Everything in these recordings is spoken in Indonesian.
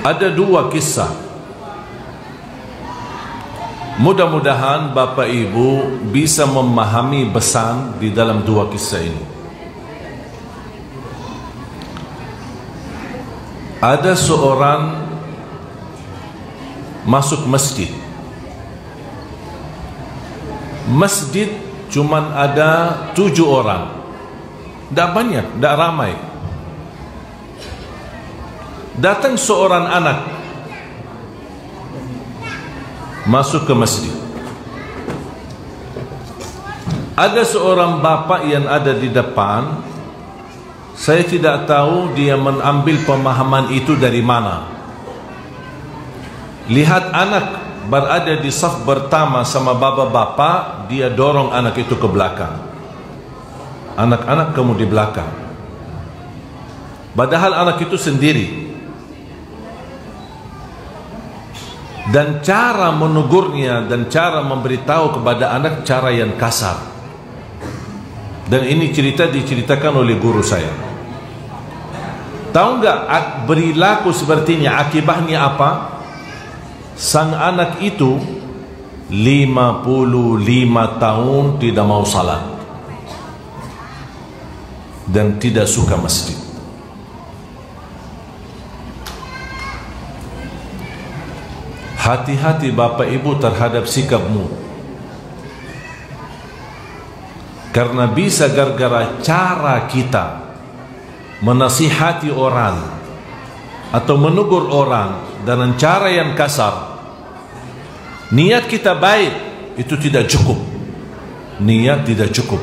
Ada dua kisah. Mudah-mudahan Bapak Ibu bisa memahami pesan di dalam dua kisah ini. Ada seorang masuk masjid. Masjid cuman ada 7 orang. Tidak banyak, tidak ramai. Datang seorang anak masuk ke masjid. Ada seorang bapak yang ada di depan. Saya tidak tahu dia mengambil pemahaman itu dari mana. Lihat anak berada di saf pertama sama bapak-bapak, dia dorong anak itu ke belakang. Anak-anak kamu di belakang. Padahal anak itu sendiri. Dan cara menegurnya dan cara memberitahu kepada anak cara yang kasar. Dan ini cerita diceritakan oleh guru saya. Tahu enggak perilaku seperti ini akibatnya apa? Sang anak itu 55 tahun tidak mau salat dan tidak suka masjid. Hati-hati Bapak Ibu terhadap sikapmu, karena bisa gara-gara cara kita menasihati orang atau menegur orang dengan cara yang kasar. Niat kita baik, itu tidak cukup. Niat tidak cukup.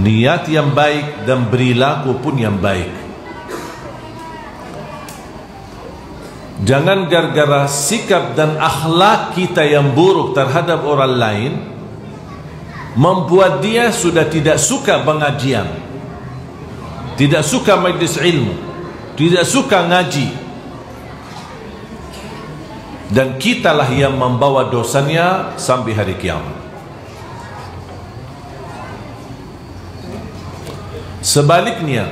Niat yang baik dan perilaku pun yang baik. Jangan gara-gara sikap dan akhlak kita yang buruk terhadap orang lain membuat dia sudah tidak suka pengajian, tidak suka majlis ilmu, tidak suka ngaji, dan kitalah yang membawa dosanya sampai hari kiamat. Sebaliknya,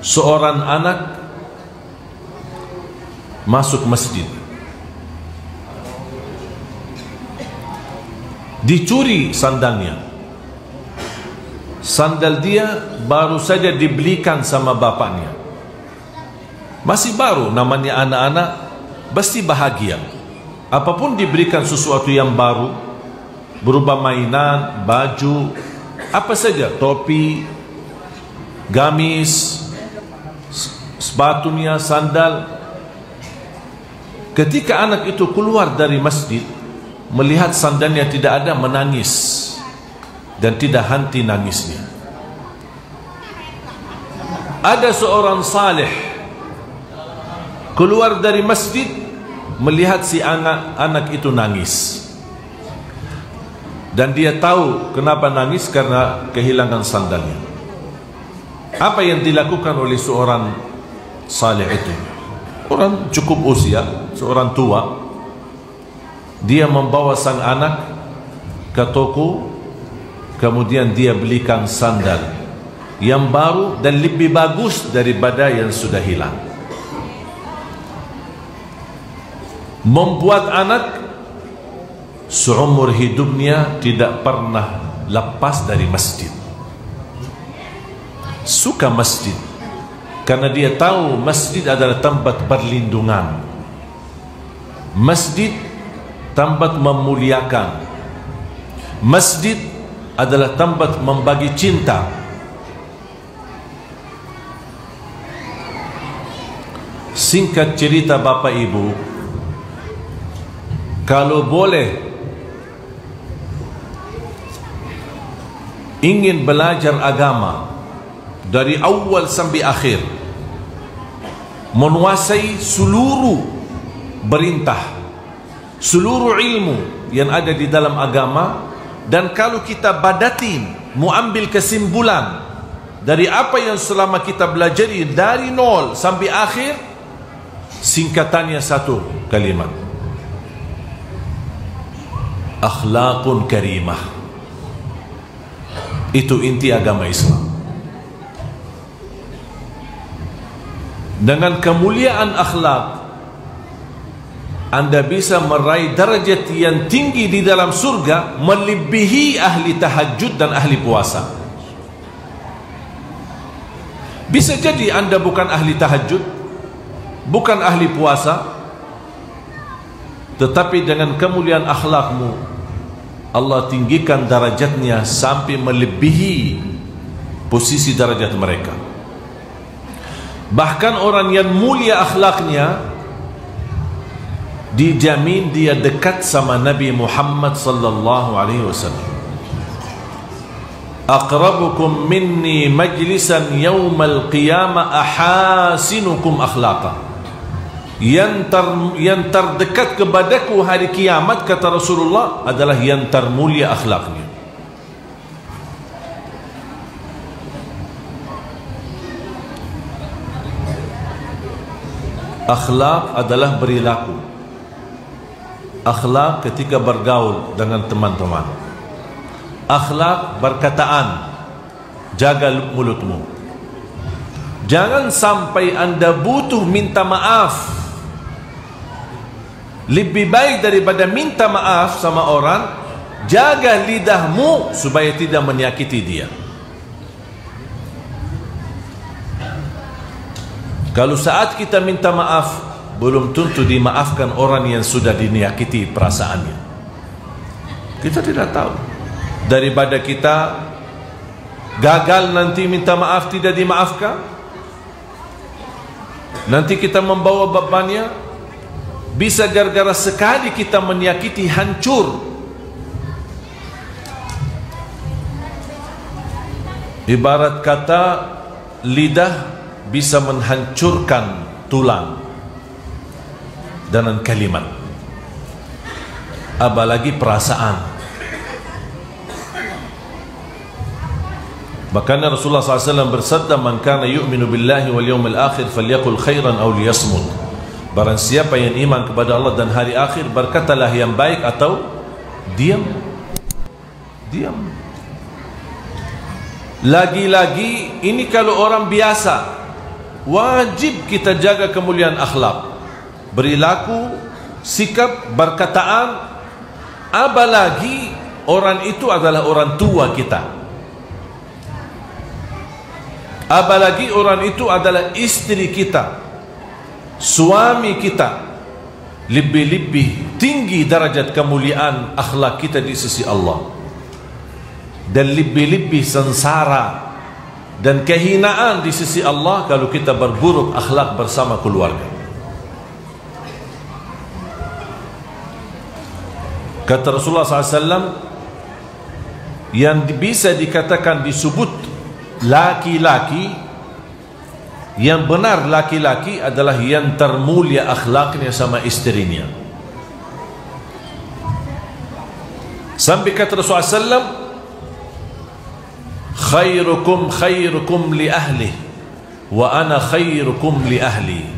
seorang anak masuk masjid, dicuri sandalnya. Sandal dia baru saja dibelikan sama bapaknya, masih baru, namanya anak-anak pasti bahagia. Apapun diberikan sesuatu yang baru, berupa mainan, baju, apa saja, topi, gamis, sepatunya, sandal. Ketika anak itu keluar dari masjid, melihat sandalnya tidak ada, menangis dan tidak henti nangisnya. Ada seorang saleh keluar dari masjid, melihat si anak itu nangis, dan dia tahu kenapa nangis, karena kehilangan sandalnya. Apa yang dilakukan oleh seorang saleh itu? Orang cukup usia, seorang tua, dia membawa sang anak ke toko, kemudian dia belikan sandal yang baru dan lebih bagus daripada yang sudah hilang. Membuat anak seumur hidupnya tidak pernah lepas dari masjid. Suka masjid karena dia tahu masjid adalah tempat perlindungan. Masjid tempat memuliakan. Masjid adalah tempat membagi cinta. Singkat cerita Bapak Ibu, kalau boleh ingin belajar agama dari awal sampai akhir, menguasai seluruh perintah, seluruh ilmu yang ada di dalam agama, dan kalau kita badatin, mau ambil kesimpulan dari apa yang selama kita belajari dari nol sampai akhir, singkatannya satu kalimat: akhlaqun karimah. Itu inti agama Islam. Dengan kemuliaan akhlak Anda bisa meraih darjat yang tinggi di dalam surga, melebihi ahli tahajud dan ahli puasa. Bisa jadi Anda bukan ahli tahajud, bukan ahli puasa, tetapi dengan kemuliaan akhlakmu Allah tinggikan darajatnya sampai melebihi posisi darajat mereka. Bahkan orang yang mulia akhlaknya dijamin dia dekat sama Nabi Muhammad sallallahu alaihi wasallam. Aqrabukum minni majlisan yaumal qiyamah ahasinukum akhlaqa. Yang terdekat kepadaku hari kiamat, kata Rasulullah, adalah yang termulia akhlaknya. Akhlak adalah perilaku. Akhlak ketika bergaul dengan teman-teman. Akhlak berkataan. Jaga mulutmu. Jangan sampai Anda butuh minta maaf. Lebih baik daripada minta maaf sama orang, jaga lidahmu supaya tidak menyakiti dia. Kalau saat kita minta maaf, belum tentu dimaafkan orang yang sudah dinyakiti perasaannya. Kita tidak tahu. Daripada kita gagal nanti minta maaf tidak dimaafkan, nanti kita membawa bebannya. Bisa gara-gara sekali kita menyakiti hancur. Ibarat kata lidah bisa menghancurkan tulang dengan kalimat, apalagi perasaan. Makanya Rasulullah SAW bersabda, "Man kana yu'minu billahi wal yawmil akhir falyaqul khairan aw liyasmut." Barang siapa yang iman kepada Allah dan hari akhir, berkatalah yang baik atau diam. Diam. Lagi-lagi ini kalau orang biasa. Wajib kita jaga kemuliaan akhlak, perilaku, sikap, berkataan. Apalagi orang itu adalah orang tua kita. Apalagi orang itu adalah istri kita, suami kita. Lebih-lebih tinggi darajat kemuliaan akhlak kita di sisi Allah, dan lebih-lebih sengsara dan kehinaan di sisi Allah kalau kita berburuk akhlak bersama keluarga. Kata Rasulullah SAW, yang bisa dikatakan disebut laki-laki, yang benar laki-laki adalah yang termulia akhlaknya sama istrinya. Sampai kata Rasulullah SAW, khairukum khairukum li ahli wa ana khairukum li ahli.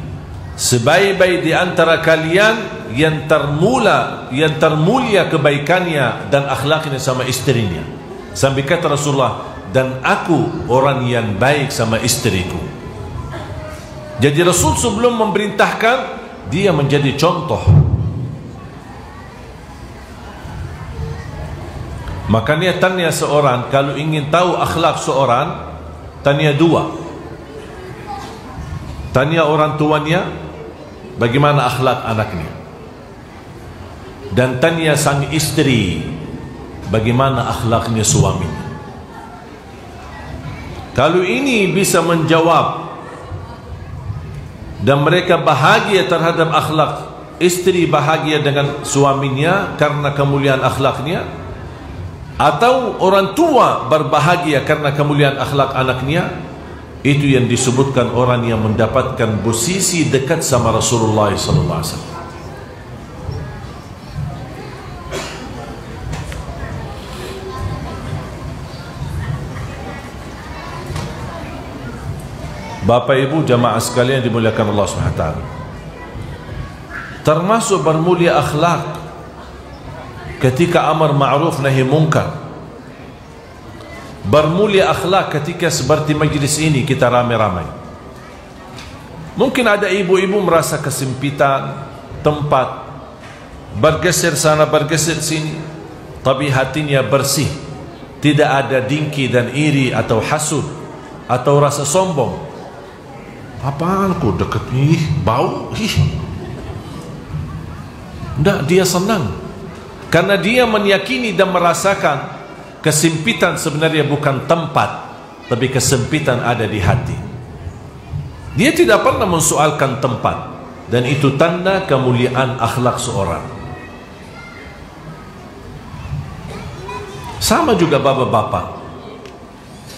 Sebaik-baik di antara kalian yang termulia kebaikannya dan akhlaknya sama istrinya. Sampai kata Rasulullah, dan aku orang yang baik sama istriku. Jadi Rasul sebelum memerintahkan, dia menjadi contoh. Makanya tanya seorang, kalau ingin tahu akhlak seorang, tanya dua. Tanya orang tuanya, bagaimana akhlak anaknya. Dan tanya sang istri, bagaimana akhlaknya suaminya. Kalau ini bisa menjawab dan mereka bahagia terhadap akhlak, istri bahagia dengan suaminya karena kemuliaan akhlaknya, atau orang tua berbahagia karena kemuliaan akhlak anaknya, itu yang disebutkan orang yang mendapatkan posisi dekat sama Rasulullah SAW. Bapak Ibu jamaah sekalian dimuliakan Allah SWT, termasuk bermulia akhlak ketika amar ma'ruf nahi munkar. Bermulia akhlak ketika seperti majlis ini kita ramai-ramai. Mungkin ada ibu-ibu merasa kesempitan tempat, bergeser sana bergeser sini, tapi hatinya bersih, tidak ada dengki dan iri atau hasud atau rasa sombong. Apaan kok deket nih, bau, Tidak, dia senang karena dia meyakini dan merasakan kesempitan sebenarnya bukan tempat, tapi kesempitan ada di hati. Dia tidak pernah mensoalkan tempat, dan itu tanda kemuliaan akhlak seorang. Sama juga bapak-bapak,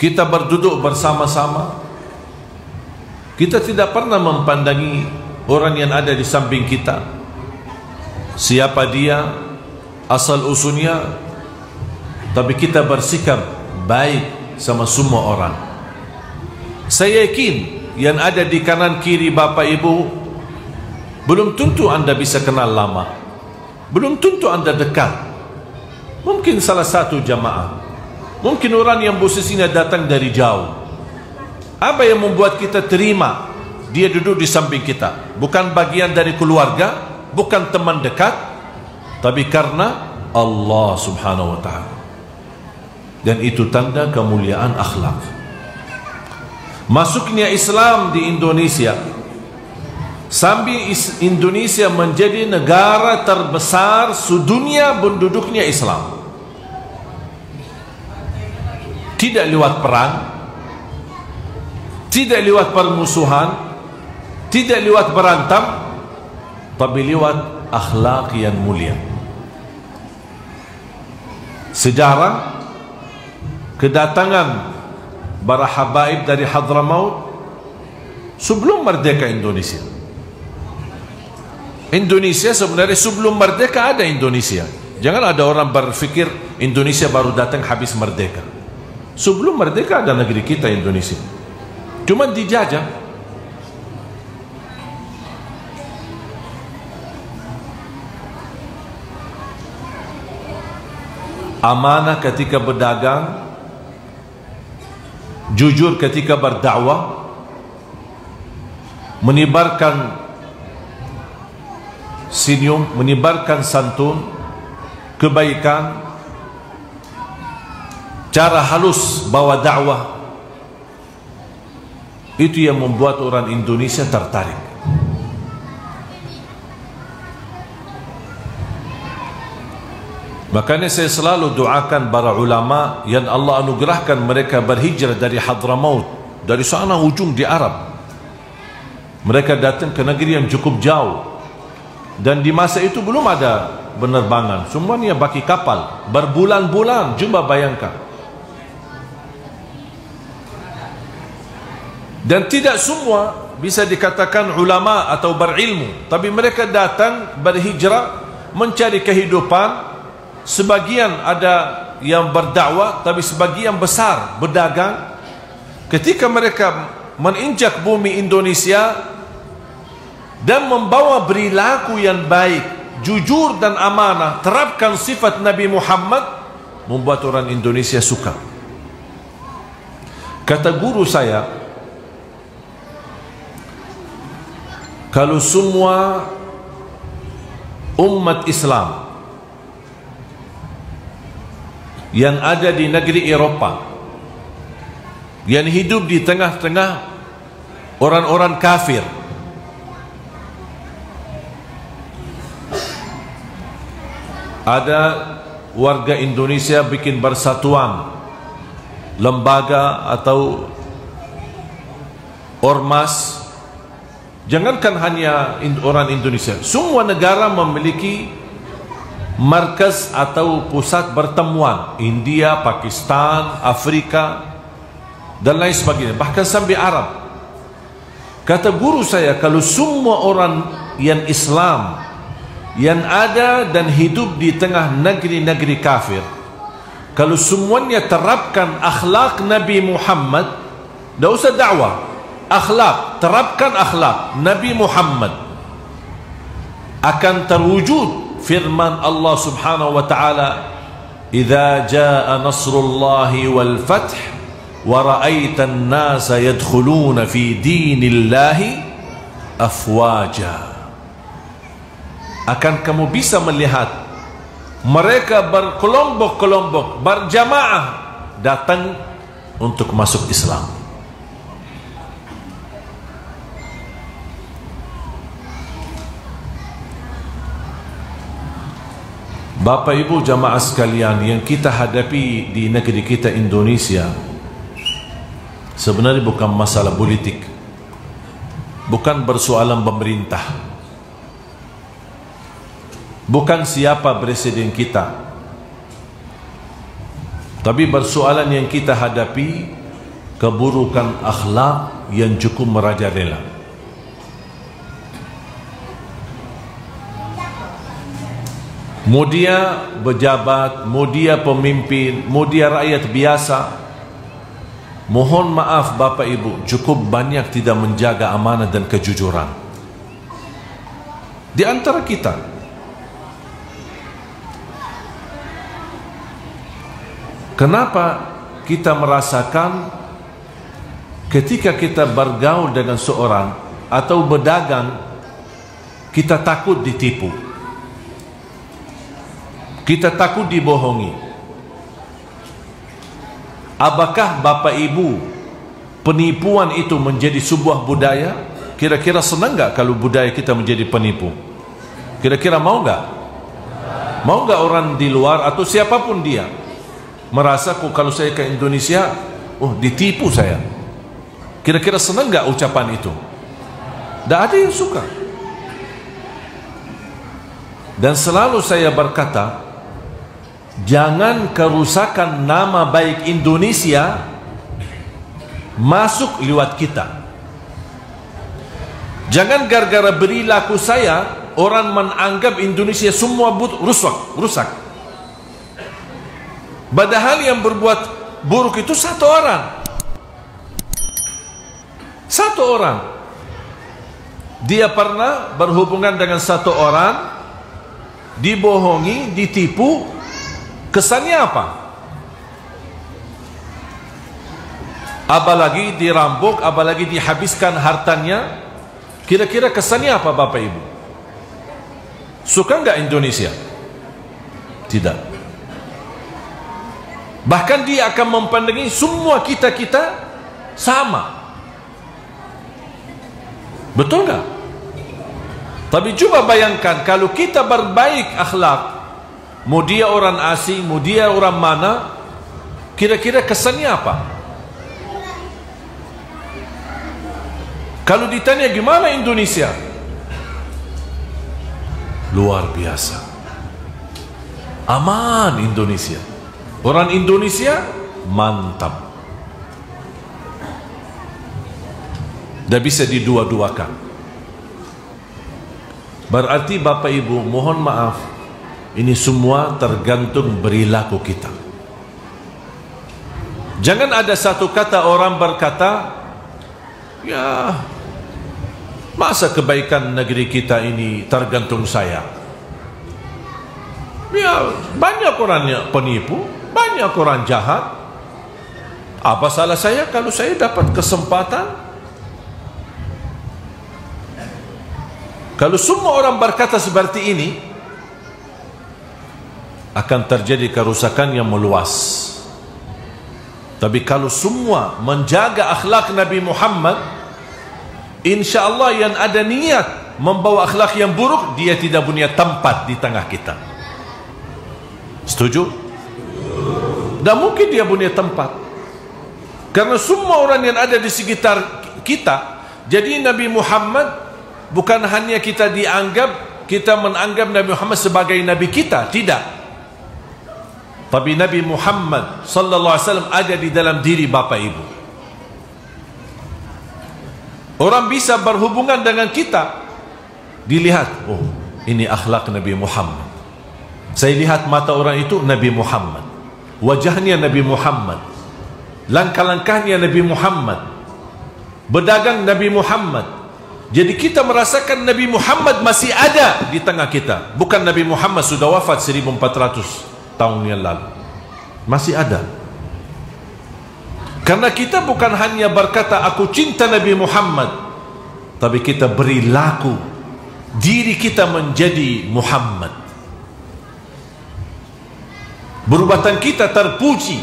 kita berduduk bersama-sama, kita tidak pernah mempandangi orang yang ada di samping kita, siapa dia, asal usulnya, tapi kita bersikap baik sama semua orang. Saya yakin yang ada di kanan kiri bapak ibu belum tentu anda bisa kenal lama, belum tentu anda dekat. Mungkin salah satu jamaah, mungkin orang yang posisinya datang dari jauh. Apa yang membuat kita terima dia duduk di samping kita? Bukan bagian dari keluarga, bukan teman dekat, tapi karena Allah subhanahu wa ta'ala. Dan itu tanda kemuliaan akhlak. Masuknya Islam di Indonesia, sambil Indonesia menjadi negara terbesar sedunia penduduknya Islam, tidak lewat perang, tidak lewat permusuhan, tidak lewat berantem, tapi lewat akhlak yang mulia. Sejarah kedatangan para habaib dari Hadramaut sebelum merdeka Indonesia. Indonesia sebenarnya sebelum merdeka ada Indonesia. Jangan ada orang berpikir Indonesia baru datang habis merdeka. Sebelum merdeka ada negeri kita Indonesia, cuma dijajah. Amanah ketika berdagang, jujur ketika berdakwah, menyebarkan senyum, menyebarkan santun, kebaikan, cara halus bawa dakwah. Itu yang membuat orang Indonesia tertarik. Makanya saya selalu doakan para ulama yang Allah anugerahkan mereka berhijrah dari Hadramaut, dari sana ujung di Arab. Mereka datang ke negeri yang cukup jauh, dan di masa itu belum ada penerbangan, semuanya pakai kapal berbulan-bulan. Coba bayangkan. Dan tidak semua bisa dikatakan ulama atau berilmu, tapi mereka datang berhijrah mencari kehidupan. Sebagian ada yang berdakwah, tapi sebagian besar berdagang. Ketika mereka menginjak bumi Indonesia dan membawa perilaku yang baik, jujur dan amanah, terapkan sifat Nabi Muhammad, membuat orang Indonesia suka. Kata guru saya, kalau semua umat Islam yang ada di negeri Eropa, yang hidup di tengah-tengah orang-orang kafir, ada warga Indonesia bikin persatuan, lembaga atau ormas, jangankan hanya orang Indonesia, semua negara memiliki markas atau pusat pertemuan. India, Pakistan, Afrika dan lain sebagainya, bahkan sampai Arab. Kata guru saya, kalau semua orang yang Islam yang ada dan hidup di tengah negeri-negeri kafir, kalau semuanya terapkan akhlak Nabi Muhammad, tidak usah dakwah, akhlak, terapkan akhlak Nabi Muhammad, akan terwujud firman Allah subhanahu wa ta'ala, idza jaa nasrullahi wal fath wa ra'aitan nasa yadkhuluna fi dinillahi afwaja. Akan kamu bisa melihat mereka berkelompok-kelompok, berjamaah datang untuk masuk Islam. Bapak Ibu jamaah sekalian, yang kita hadapi di negeri kita Indonesia sebenarnya bukan masalah politik, bukan persoalan pemerintah, bukan siapa presiden kita, tapi persoalan yang kita hadapi keburukan akhlak yang cukup merajalela. Mau dia pejabat, mau dia pemimpin, mau dia rakyat biasa, mohon maaf Bapak Ibu, cukup banyak tidak menjaga amanah dan kejujuran di antara kita. Kenapa kita merasakan ketika kita bergaul dengan seorang atau berdagang, kita takut ditipu, kita takut dibohongi? Apakah Bapak Ibu penipuan itu menjadi sebuah budaya? Kira-kira senang nggak kalau budaya kita menjadi penipu? Kira-kira mau nggak? Mau nggak orang di luar atau siapapun dia merasa kok kalau saya ke Indonesia, oh ditipu saya? Kira-kira senang nggak ucapan itu? Tidak ada yang suka. Dan selalu saya berkata, jangan kerusakan nama baik Indonesia masuk lewat kita. Jangan gara-gara perilaku saya orang menganggap Indonesia semua rusak. Padahal yang berbuat buruk itu satu orang. Satu orang. Dia pernah berhubungan dengan satu orang, dibohongi, ditipu. Kesannya apa? Apalagi dirampok, apalagi dihabiskan hartanya. Kira-kira kesannya apa Bapak Ibu? Suka nggak Indonesia? Tidak. Bahkan dia akan mempandangi semua kita sama. Betul nggak? Tapi coba bayangkan kalau kita berbaik akhlak, mau dia orang asing, mau dia orang mana, kira-kira kesannya apa? Kalau ditanya gimana Indonesia? Luar biasa. Aman Indonesia. Orang Indonesia mantap. Tidak bisa didua-duakan. Berarti Bapak Ibu mohon maaf, ini semua tergantung perilaku kita. Jangan ada satu kata orang berkata, ya masa kebaikan negeri kita ini tergantung saya. Ya banyak orang yang penipu, banyak orang jahat. Apa salah saya kalau saya dapat kesempatan? Kalau semua orang berkata seperti ini, akan terjadi kerusakan yang meluas. Tapi kalau semua menjaga akhlak Nabi Muhammad, insya Allah yang ada niat membawa akhlak yang buruk, dia tidak punya tempat di tengah kita. Setuju? Dan mungkin dia punya tempat, karena semua orang yang ada di sekitar kita. Jadi Nabi Muhammad bukan hanya kita menganggap Nabi Muhammad sebagai Nabi kita, tidak. Tapi Nabi Muhammad sallallahu alaihi wasallam ada di dalam diri Bapak Ibu. Orang bisa berhubungan dengan kita, dilihat, oh ini akhlak Nabi Muhammad. Saya lihat mata orang itu Nabi Muhammad, wajahnya Nabi Muhammad, langkah-langkahnya Nabi Muhammad, berdagang Nabi Muhammad. Jadi kita merasakan Nabi Muhammad masih ada di tengah kita. Bukan Nabi Muhammad sudah wafat 1400 tahun yang lalu. Masih ada. Karena kita bukan hanya berkata aku cinta Nabi Muhammad, tapi kita beri laku diri kita menjadi Muhammad. Perbuatan kita terpuji.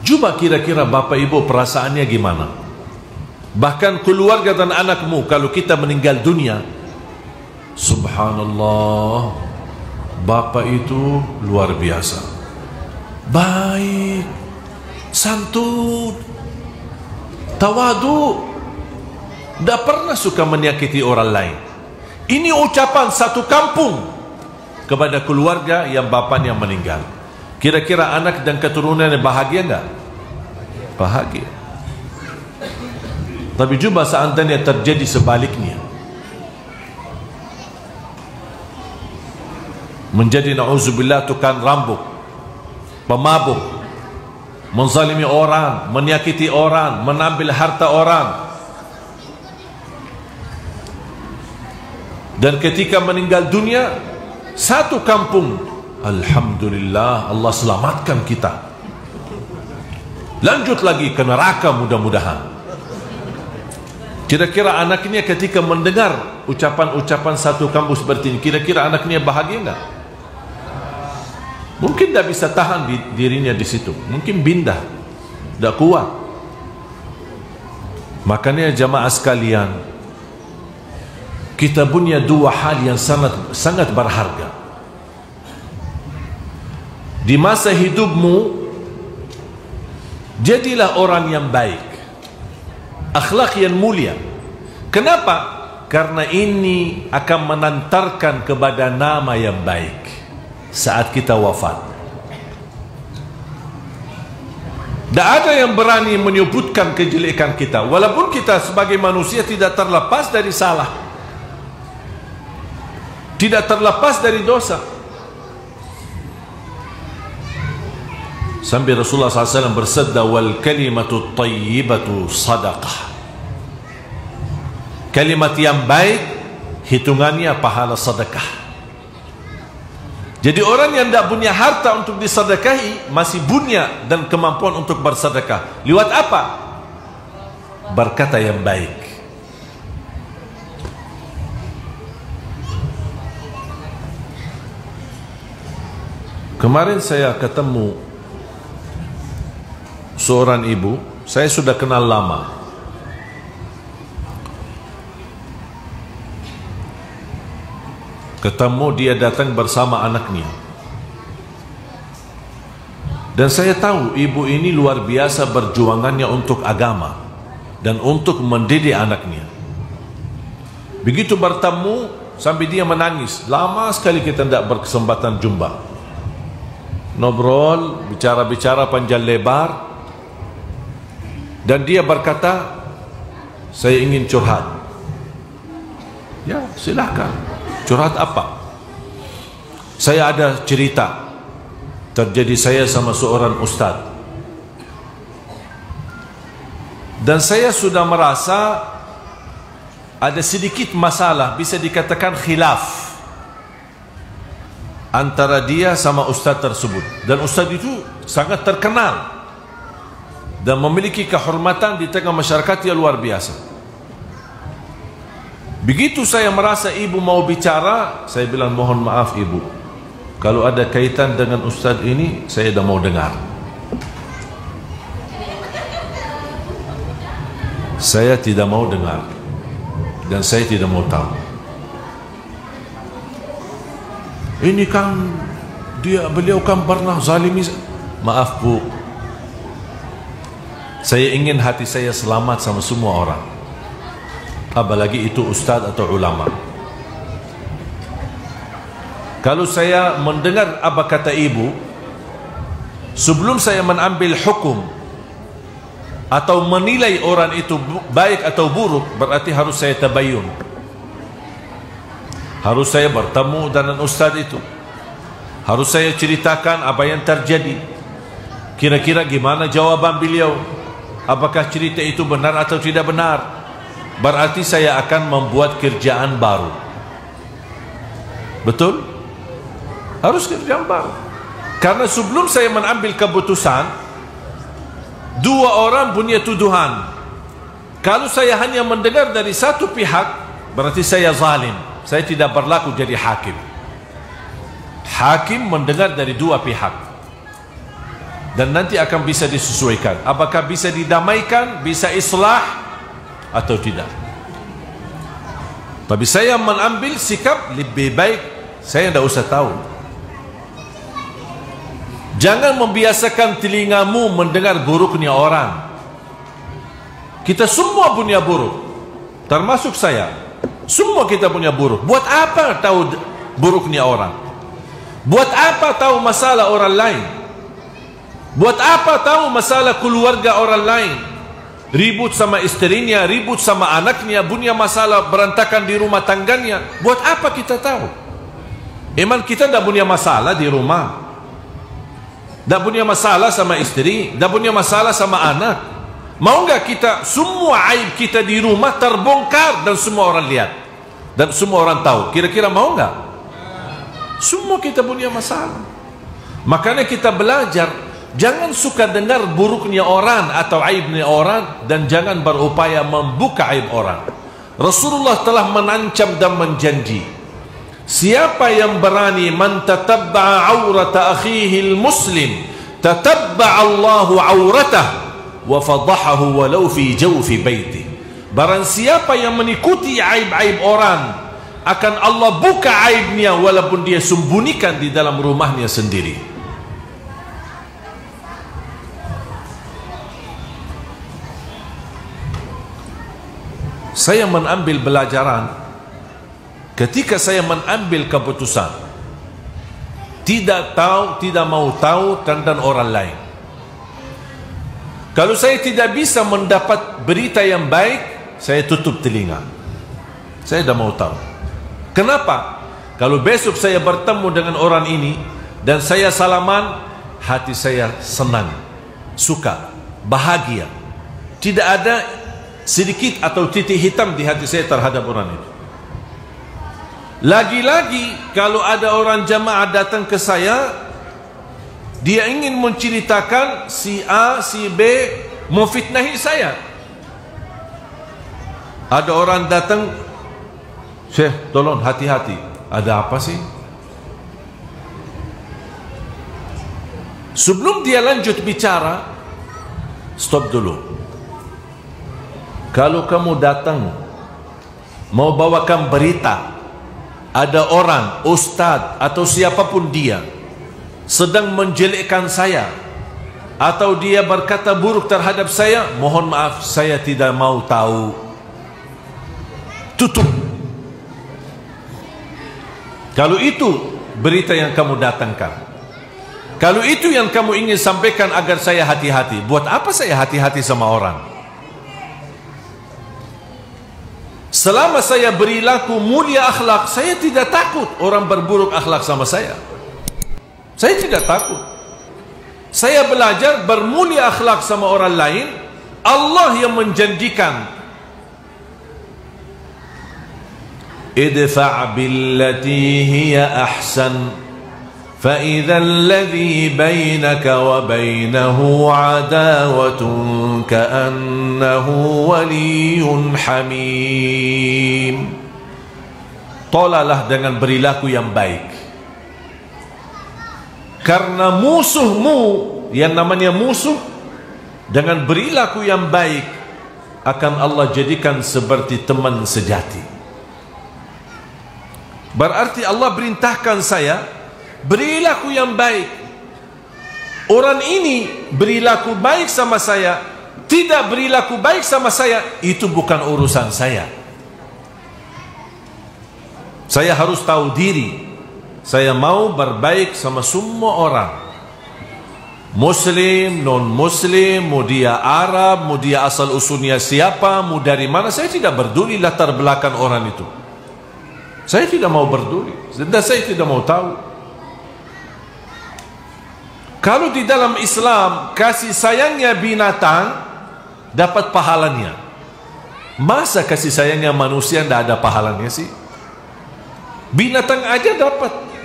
Coba kira-kira bapak ibu perasaannya gimana? Bahkan keluarga dan anakmu kalau kita meninggal dunia, subhanallah, bapak itu luar biasa, baik, santun, tawadu, tidak pernah suka menyakiti orang lain. Ini ucapan satu kampung kepada keluarga yang bapaknya meninggal. Kira-kira anak dan keturunannya bahagia enggak? Bahagia. Tapi coba seandainya terjadi sebaliknya, menjadi na'udzubillah tukang rambut, pemabuk, menzalimi orang, menyakiti orang, menambil harta orang, dan ketika meninggal dunia satu kampung, alhamdulillah Allah selamatkan kita, lanjut lagi ke neraka mudah-mudahan. Kira-kira anaknya ketika mendengar ucapan-ucapan satu kampung seperti ini, kira-kira anaknya bahagia enggak? Mungkin tidak bisa tahan dirinya di situ, mungkin pindah, tidak kuat. Makanya jamaah sekalian, kita punya dua hal yang sangat berharga. Di masa hidupmu, jadilah orang yang baik, akhlak yang mulia. Kenapa? Karena ini akan mengantarkan kepada nama yang baik saat kita wafat. Tidak ada yang berani menyebutkan kejelekan kita, walaupun kita sebagai manusia tidak terlepas dari salah, tidak terlepas dari dosa. Sampai Rasulullah SAW bersabda, wal kalimatu tayyibatu sadaqah. Kalimat yang baik hitungannya pahala sedekah. Jadi orang yang tidak punya harta untuk disedekahi masih punya dan kemampuan untuk bersedekah. Lewat apa? Berkata yang baik. Kemarin saya ketemu seorang ibu, saya sudah kenal lama. Ketemu, dia datang bersama anaknya. Dan saya tahu ibu ini luar biasa berjuangannya untuk agama dan untuk mendidik anaknya. Begitu bertemu sampai dia menangis. Lama sekali kita tidak berkesempatan jumpa. Ngobrol, bicara-bicara panjang lebar. Dan dia berkata, saya ingin curhat. Ya, silahkan. Curhat apa? Saya ada cerita terjadi saya sama seorang ustaz, dan saya sudah merasa ada sedikit masalah, bisa dikatakan khilaf antara dia sama ustaz tersebut. Dan ustaz itu sangat terkenal dan memiliki kehormatan di tengah masyarakat yang luar biasa. Begitu saya merasa ibu mau bicara, saya bilang, mohon maaf ibu, kalau ada kaitan dengan ustaz ini, saya tidak mau dengar. Saya tidak mau dengar, dan saya tidak mau tahu. Ini kan beliau kan pernah zalimi. Maaf bu, saya ingin hati saya selamat sama semua orang, apalagi itu ustaz atau ulama. Kalau saya mendengar apa kata ibu, sebelum saya mengambil hukum atau menilai orang itu baik atau buruk, berarti harus saya tabayyun. Harus saya bertemu dengan ustaz itu, harus saya ceritakan apa yang terjadi. Kira-kira gimana jawaban beliau, apakah cerita itu benar atau tidak benar. Berarti saya akan membuat kerjaan baru. Betul? Harus kerjaan baru. Karena sebelum saya mengambil keputusan, dua orang punya tuduhan. Kalau saya hanya mendengar dari satu pihak, berarti saya zalim. Saya tidak berlaku jadi hakim. Hakim mendengar dari dua pihak, dan nanti akan bisa disesuaikan. Apakah bisa didamaikan, bisa islah atau tidak. Tapi saya mengambil sikap lebih baik saya tidak usah tahu. Jangan membiasakan telingamu mendengar buruknya orang. Kita semua punya buruk, termasuk saya. Semua kita punya buruk. Buat apa tahu buruknya orang? Buat apa tahu masalah orang lain? Buat apa tahu masalah keluarga orang lain? Ribut sama istrinya, ribut sama anaknya, punya masalah berantakan di rumah tangganya. Buat apa kita tahu? Emang kita tidak punya masalah di rumah? Tidak punya masalah sama istri? Tidak punya masalah sama anak? Mau enggak kita semua aib kita di rumah terbongkar dan semua orang lihat dan semua orang tahu? Kira-kira mau enggak? Semua kita punya masalah. Makanya kita belajar, jangan suka dengar buruknya orang atau aibnya orang, dan jangan berupaya membuka aib orang. Rasulullah telah menancam dan menjanji, siapa yang berani man tatabba'a aurata akhihi al-muslim tatabba'a Allahu auratah wa fadahahu walau fi jawfi baiti. Barang siapa yang mengikuti aib-aib orang, akan Allah buka aibnya walaupun dia sembunyikan di dalam rumahnya sendiri. Saya mengambil pelajaran ketika saya mengambil keputusan, tidak tahu, tidak mau tahu tentang orang lain. Kalau saya tidak bisa mendapat berita yang baik, saya tutup telinga. Saya tidak mau tahu. Kenapa? Kalau besok saya bertemu dengan orang ini dan saya salaman, hati saya senang, suka, bahagia. Tidak ada sedikit atau titik hitam di hati saya terhadap orang itu. Lagi-lagi kalau ada orang jamaah datang ke saya, dia ingin menceritakan si A, si B memfitnahi saya. Ada orang datang, Syekh tolong hati-hati, ada apa sih? Sebelum dia lanjut bicara, stop dulu. Kalau kamu datang mau bawakan berita, ada orang, ustaz atau siapapun dia sedang menjelekkan saya, atau dia berkata buruk terhadap saya, mohon maaf, saya tidak mau tahu. Tutup. Kalau itu berita yang kamu datangkan, kalau itu yang kamu ingin sampaikan agar saya hati-hati, buat apa saya hati-hati sama orang? Selama saya berilaku mulia akhlak, saya tidak takut orang berburuk akhlak sama saya. Saya tidak takut. Saya belajar bermulia akhlak sama orang lain. Allah yang menjanjikan, idfa' billati hiya ahsan fa idzal ladzi bainaka wa bainahu adawatun ka'annahu waliyyun hamim. Tolaklah dengan perilaku yang baik, karena musuhmu, yang namanya musuh, dengan perilaku yang baik akan Allah jadikan seperti teman sejati. Berarti Allah perintahkan saya perilaku yang baik. Orang ini perilaku baik sama saya, tidak perilaku baik sama saya, itu bukan urusan saya. Saya harus tahu diri. Saya mau berbaik sama semua orang, Muslim, non-Muslim, mau dia Arab, mau dia asal usulnya siapa, mau dari mana, saya tidak peduli latar belakang orang itu. Saya tidak mau peduli, dan saya tidak mau tahu. Kalau di dalam Islam kasih sayangnya binatang dapat pahalanya, masa kasih sayangnya manusia tidak ada pahalanya sih? Binatang aja dapat.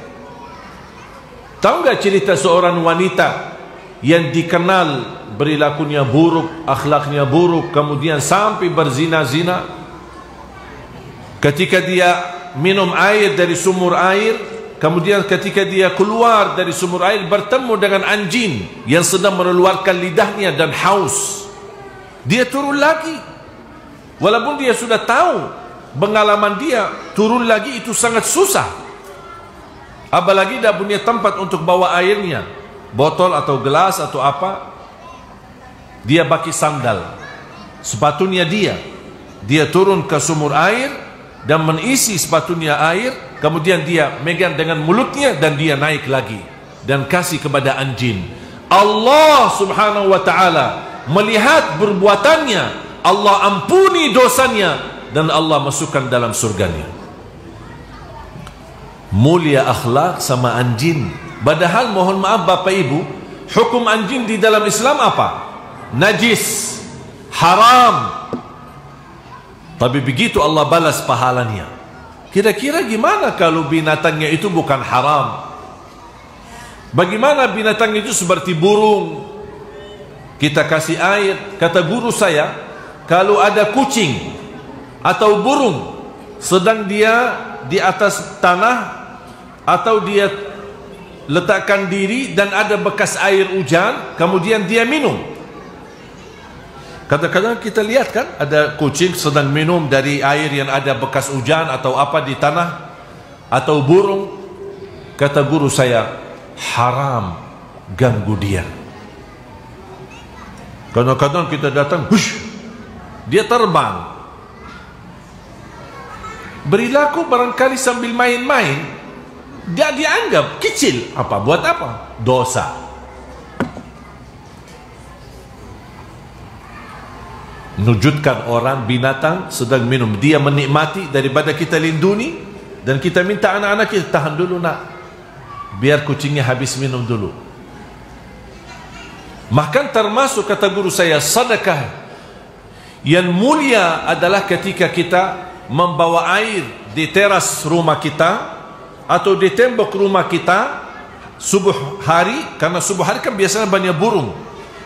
Tahu nggak cerita seorang wanita yang dikenal berilakunya buruk, akhlaknya buruk, kemudian sampai berzina-zina. Ketika dia minum air dari sumur air, kemudian ketika dia keluar dari sumur air bertemu dengan anjing yang sedang mengeluarkan lidahnya dan haus, dia turun lagi. Walaupun dia sudah tahu, pengalaman dia turun lagi itu sangat susah. Apalagi dia punya tempat untuk bawa airnya, botol atau gelas atau apa. Dia pakai sandal, sepatunya dia turun ke sumur air dan mengisi sepatunya air, kemudian dia megang dengan mulutnya dan dia naik lagi dan kasih kepada anjing. Allah subhanahu wa ta'ala melihat perbuatannya, Allah ampuni dosanya, dan Allah masukkan dalam surganya. Mulia akhlak sama anjing. Padahal mohon maaf Bapak Ibu, hukum anjing di dalam Islam apa? Najis, haram. Tapi begitu Allah balas pahalanya. Kira-kira gimana kalau binatangnya itu bukan haram? Bagaimana binatang itu seperti burung? Kita kasih air. Kata guru saya, kalau ada kucing atau burung sedang dia di atas tanah atau dia letakkan diri dan ada bekas air hujan, kemudian dia minum. Kadang-kadang kita lihat kan, ada kucing sedang minum dari air yang ada bekas hujan atau apa di tanah, atau burung. Kata guru saya, haram ganggu dia. Kadang-kadang kita datang, hush, dia terbang. Berilaku barangkali sambil main-main, dia dianggap kecil. Apa? Buat apa? Dosa. Menunjukkan orang binatang sedang minum, dia menikmati, daripada kita lindungi dan kita minta anak-anak kita tahan dulu nak, biar kucingnya habis minum dulu. Bahkan termasuk kata guru saya, sedekah yang mulia adalah ketika kita membawa air di teras rumah kita atau di tembok rumah kita subuh hari, karena subuh hari kan biasanya banyak burung,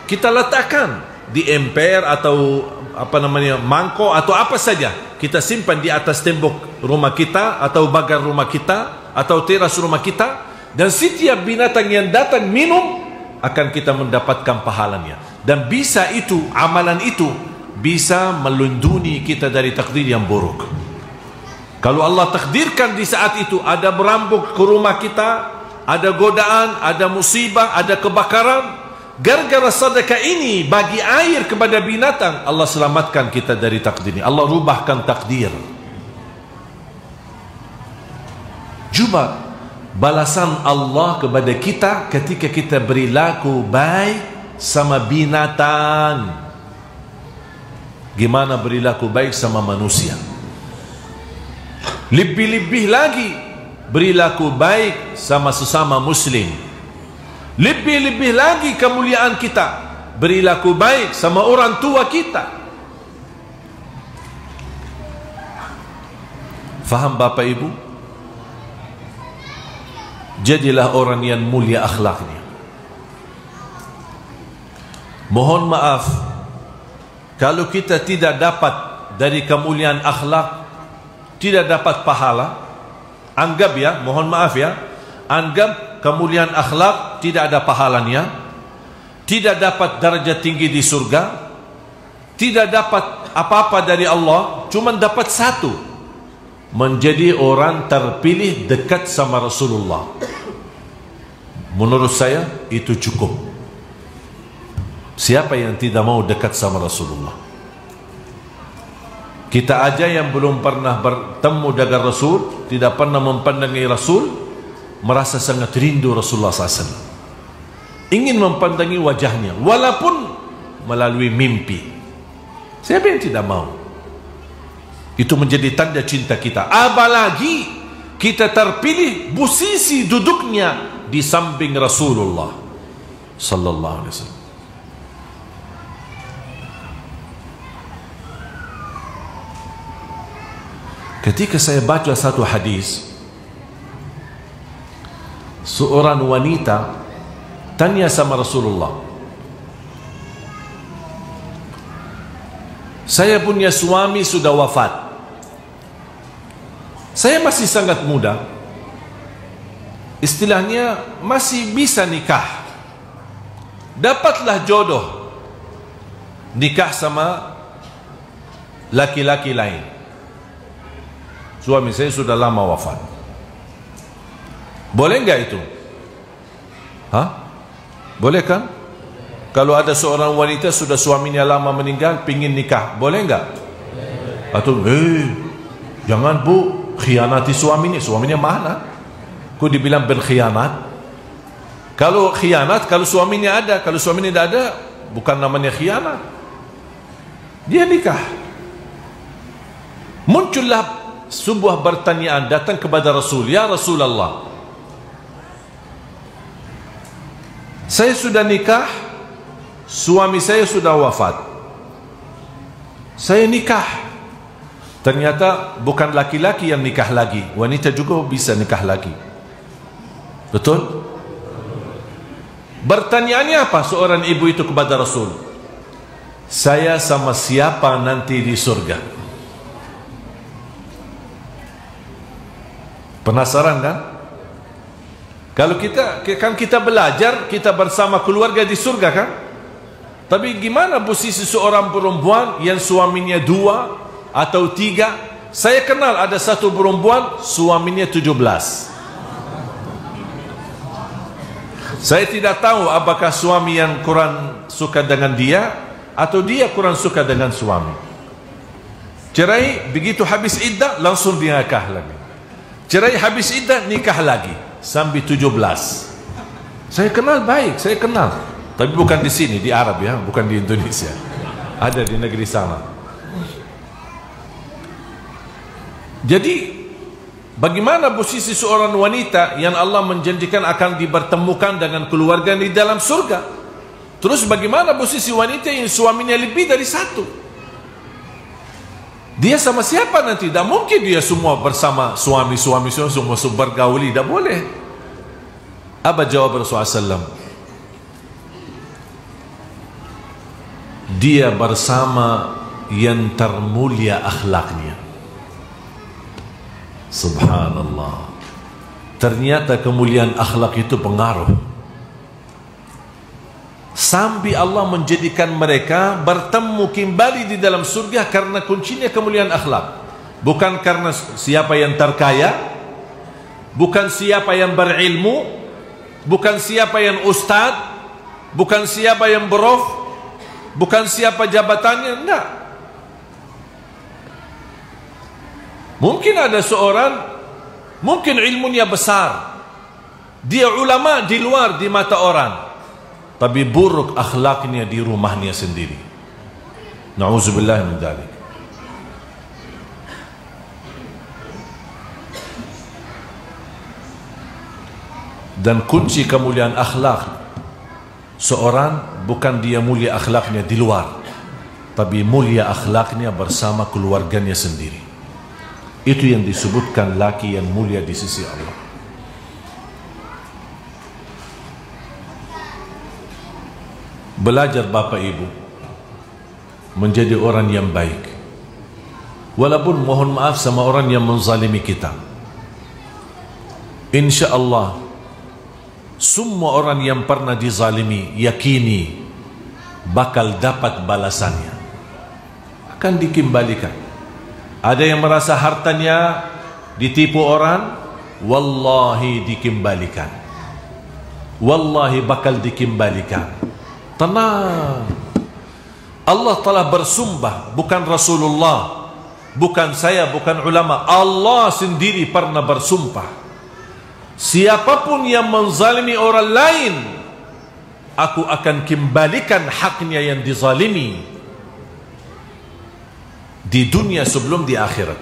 kita letakkan di emper atau apa namanya, mangkok atau apa saja, kita simpan di atas tembok rumah kita atau pagar rumah kita atau teras rumah kita, dan setiap binatang yang datang minum akan kita mendapatkan pahalanya. Dan bisa itu, amalan itu bisa melindungi kita dari takdir yang buruk. Kalau Allah takdirkan di saat itu ada berambuk ke rumah kita, ada godaan, ada musibah, ada kebakaran, gara-gara sedekah ini bagi air kepada binatang, Allah selamatkan kita dari takdir ini. Allah rubahkan takdir. Cuba balasan Allah kepada kita ketika kita berilaku baik sama binatang. Gimana berilaku baik sama manusia? Lebih-lebih lagi berilaku baik sama sesama muslim. Lebih-lebih lagi kemuliaan kita berilaku baik sama orang tua kita. Faham Bapak Ibu? Jadilah orang yang mulia akhlaknya. Mohon maaf kalau kita tidak dapat dari kemuliaan akhlak, tidak dapat pahala. Anggap ya, mohon maaf ya, anggap kemuliaan akhlak tidak ada pahalanya, tidak dapat darjat tinggi di surga, tidak dapat apa-apa dari Allah, cuma dapat satu, menjadi orang terpilih dekat sama Rasulullah. Menurut saya itu cukup. Siapa yang tidak mau dekat sama Rasulullah? Kita aja yang belum pernah bertemu dengan Rasul, tidak pernah mempandangi Rasul, merasa sangat rindu Rasulullah SAW. Ingin mempandangi wajahnya, walaupun melalui mimpi. Siapa yang tidak mau? Itu menjadi tanda cinta kita. Apalagi kita terpilih posisi duduknya di samping Rasulullah sallallahu alaihi wasallam. Ketika saya baca satu hadis, seorang wanita tanya sama Rasulullah, saya punya suami sudah wafat, saya masih sangat muda, istilahnya masih bisa nikah, dapatlah jodoh, nikah sama laki-laki lain. Suami saya sudah lama wafat, boleh nggak itu? Boleh kan? Kalau ada seorang wanita sudah suaminya lama meninggal, pingin nikah, boleh nggak? Atau jangan bu, khianati suaminya. Suaminya mana? Kok dibilang berkhianat? Kalau khianat, kalau suaminya ada, kalau suaminya tidak ada, bukan namanya khianat. Dia nikah. Muncullah sebuah pertanyaan datang kepada Rasul, ya Rasulullah, saya sudah nikah, suami saya sudah wafat, saya nikah. Ternyata bukan laki-laki yang nikah lagi, wanita juga bisa nikah lagi. Betul? Bertanyaannya apa seorang ibu itu kepada Rasul? Saya sama siapa nanti di surga? Penasaran kan? Kalau kita belajar, kita bersama keluarga di surga kan? Tapi gimana posisi seorang perempuan yang suaminya 2 atau 3? Saya kenal ada satu perempuan suaminya 17. Saya tidak tahu apakah suami yang kurang suka dengan dia atau dia kurang suka dengan suami. Cerai, begitu habis iddah langsung nikah lagi. Cerai habis iddah nikah lagi sampai 17. Saya kenal baik, saya kenal. Tapi bukan di sini, di Arab ya, bukan di Indonesia. Ada di negeri sana. Jadi bagaimana posisi seorang wanita yang Allah menjanjikan akan dipertemukan dengan keluarga di dalam surga? Terus bagaimana posisi wanita yang suaminya lebih dari 1? Dia sama siapa nanti? Tidak mungkin dia semua bersama suami semua bergauli, tidak boleh. Apa jawab Rasulullah SAW? Dia bersama yang termulia akhlaknya. Subhanallah. Ternyata kemuliaan akhlak itu pengaruh. Sampai Allah menjadikan mereka bertemu kembali di dalam surga karena kuncinya kemuliaan akhlak. Bukan karena siapa yang terkaya, bukan siapa yang berilmu, bukan siapa yang ustad, bukan siapa yang prof, bukan siapa jabatannya, enggak. Mungkin ada seorang, mungkin ilmunya besar, dia ulama di luar di mata orang, tapi buruk akhlaknya di rumahnya sendiri. Na'udzubillah min dzalik. Dan kunci kemuliaan akhlak seorang bukan dia mulia akhlaknya di luar, tapi mulia akhlaknya bersama keluarganya sendiri. Itu yang disebutkan laki yang mulia di sisi Allah. Belajar Bapak Ibu menjadi orang yang baik, walaupun mohon maaf sama orang yang menzalimi kita. Insya Allah semua orang yang pernah dizalimi yakini bakal dapat balasannya, akan dikembalikan. Ada yang merasa hartanya ditipu orang, wallahi dikembalikan, wallahi bakal dikembalikan. Tenang. Allah telah bersumpah, bukan Rasulullah, bukan saya, bukan ulama. Allah sendiri pernah bersumpah, siapapun yang menzalimi orang lain, aku akan kembalikan haknya yang dizalimi di dunia sebelum di akhirat.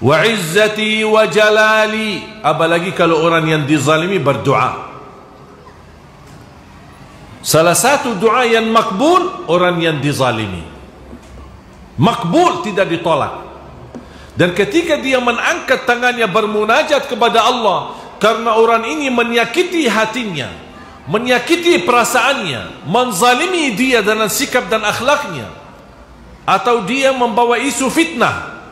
Wa izzati wa jalali. Apalagi kalau orang yang dizalimi berdoa. Salah satu doa yang makbul orang yang dizalimi, makbul, tidak ditolak. Dan ketika dia mengangkat tangannya bermunajat kepada Allah karena orang ini menyakiti hatinya, menyakiti perasaannya, menzalimi dia dengan sikap dan akhlaknya, atau dia membawa isu fitnah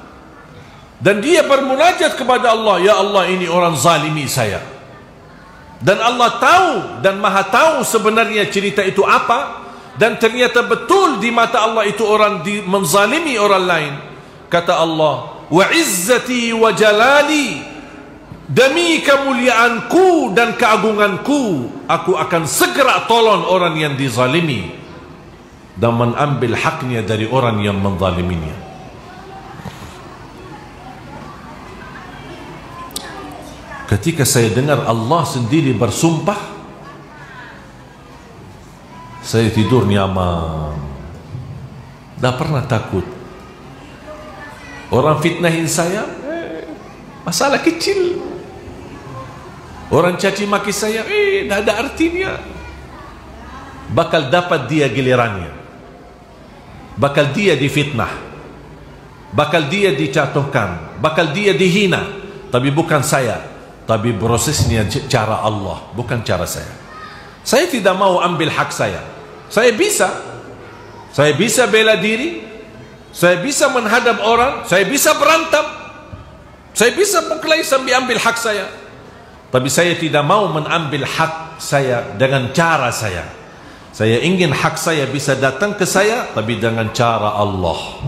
dan dia bermunajat kepada Allah, ya Allah, ini orang zalimi saya, dan Allah tahu dan maha tahu sebenarnya cerita itu apa, dan ternyata betul di mata Allah itu orang menzalimi orang lain. Kata Allah, wa izzati wa jalali, demi kemuliaanku dan keagunganku, aku akan segera tolong orang yang dizalimi dan mengambil haknya dari orang yang menzaliminya. Ketika saya dengar Allah sendiri bersumpah, saya tidur nyaman, tak pernah takut. Orang fitnahin saya, masalah kecil. Orang caci maki saya, tak ada artinya. Bakal dapat dia gilirannya, bakal dia difitnah, bakal dia dicatuhkan, bakal dia dihina. Tapi bukan saya, tapi prosesnya cara Allah, bukan cara saya. Saya tidak mau ambil hak saya. Saya bisa bela diri, saya bisa menghadap orang, saya bisa berantem, saya bisa berkelahi sambil ambil hak saya. Tapi saya tidak mau mengambil hak saya dengan cara saya. Saya ingin hak saya bisa datang ke saya, tapi dengan cara Allah.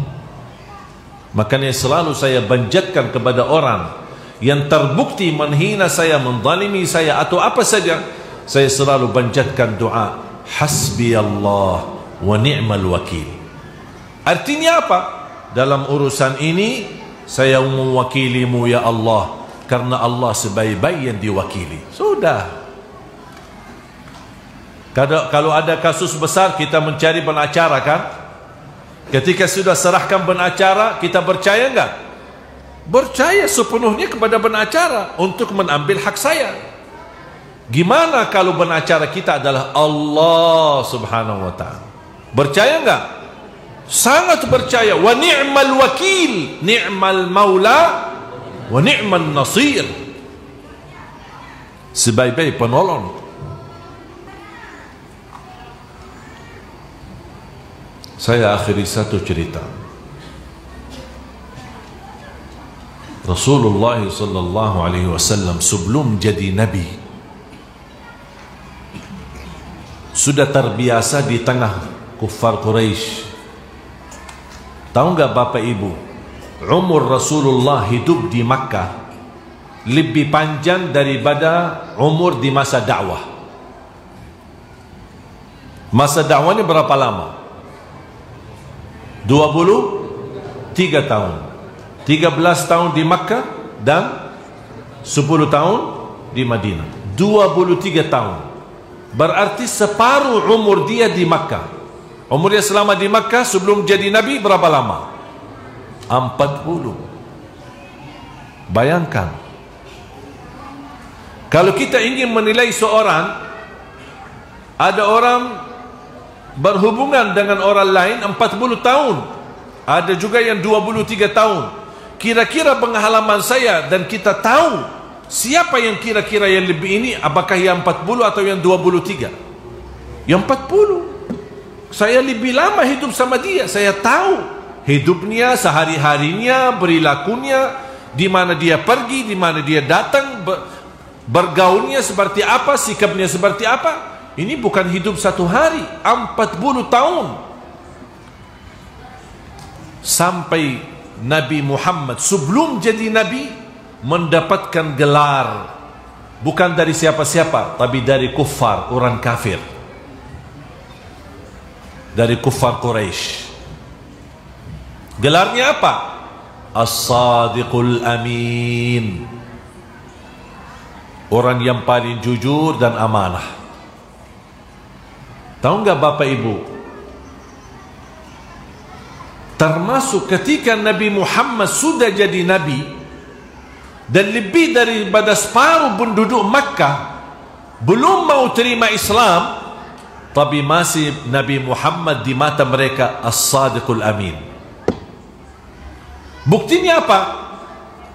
Makanya selalu saya banjatkan kepada orang yang terbukti menghina saya, menzalimi saya atau apa saja, saya selalu banjatkan doa, hasbi Allah wa ni'mal wakil. Artinya apa? Dalam urusan ini saya mewakilimu ya Allah, karena Allah sebaik-baik yang diwakili. Sudah. Kalau ada kasus besar, kita mencari pengacara kan? Ketika sudah serahkan pengacara, kita percaya enggak? Percaya sepenuhnya kepada pengacara untuk mengambil hak saya. Gimana kalau pengacara kita adalah Allah subhanahu wa ta'ala? Percaya enggak? Sangat percaya. Wa ni'mal wakil, ni'mal maula, wa ni'man nasir. Sebaik-baik penolong. Saya akhiri satu cerita. Rasulullah sallallahu alaihi wasallam sebelum jadi nabi sudah terbiasa di tengah kuffar Quraisy. Tahu enggak Bapak Ibu, umur Rasulullah hidup di Makkah lebih panjang daripada umur di masa dakwah. Masa dakwah ini berapa lama? 23 tahun. 13 tahun di Makkah dan 10 tahun di Madinah. 23 tahun. Berarti separuh umur dia di Makkah. Umur dia selama di Makkah sebelum jadi Nabi berapa lama? 40. Bayangkan. Kalau kita ingin menilai seorang, ada orang berhubungan dengan orang lain 40 tahun, ada juga yang 23 tahun. Kira-kira pengalaman saya dan kita tahu siapa yang kira-kira yang lebih ini, apakah yang 40 atau yang 23? Yang 40. Saya lebih lama hidup sama dia, saya tahu hidupnya, sehari-harinya, perilakunya, di mana dia pergi, di mana dia datang, bergaulnya seperti apa, sikapnya seperti apa. Ini bukan hidup satu hari, 40 tahun. Sampai Nabi Muhammad sebelum jadi Nabi mendapatkan gelar bukan dari siapa-siapa, tapi dari kuffar, orang kafir, dari kuffar Quraisy. Gelarnya apa? As-Sadiqul Amin, orang yang paling jujur dan amanah. Tahu enggak Bapak Ibu, termasuk ketika Nabi Muhammad sudah jadi Nabi dan lebih daripada separuh penduduk Makkah belum mau terima Islam, tapi masih Nabi Muhammad di mata mereka As-Sadiqul Amin. Buktinya apa?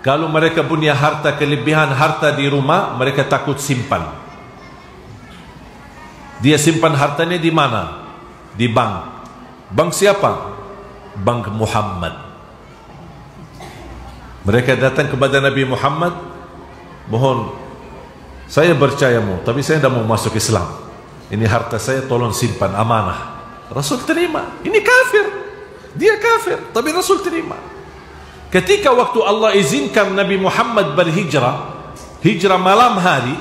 Kalau mereka punya harta, kelebihan harta di rumah, mereka takut simpan. Dia simpan hartanya di mana? Di bank. Bank siapa? Bank Muhammad. Mereka datang kepada Nabi Muhammad, mohon, saya percayamu, tapi saya tidak mau masuk Islam. Ini harta saya, tolong simpan, amanah. Rasul terima. Ini kafir, dia kafir, tapi Rasul terima. Ketika waktu Allah izinkan Nabi Muhammad berhijrah, hijrah malam hari,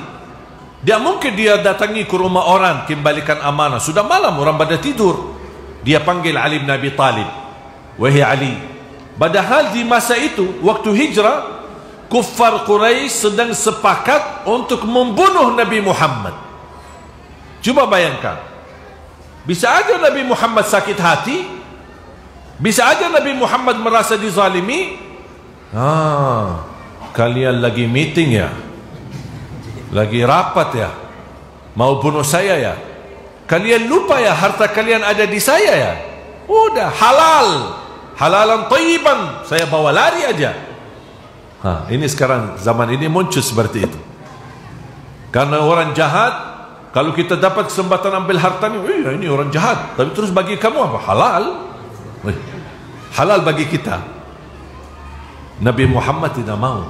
dia mungkin dia datangi ke rumah orang, kembalikan amanah. Sudah malam, orang pada tidur. Dia panggil Ali bin Abi Talib, wahai Ali. Padahal di masa itu, waktu hijrah, kuffar Quraisy sedang sepakat untuk membunuh Nabi Muhammad. Coba bayangkan, bisa aja Nabi Muhammad sakit hati, bisa aja Nabi Muhammad merasa dizalimi. Kalian lagi meeting ya, lagi rapat ya, mau bunuh saya ya. Kalian lupa ya harta kalian ada di saya ya. Udah halal, halalan thayyiban, saya bawa lari aja. Ini sekarang zaman ini muncul seperti itu. Karena orang jahat, kalau kita dapat kesempatan ambil hartanya, ini orang jahat, tapi terus bagi kamu apa? Halal. Halal bagi kita. Nabi Muhammad tidak mau.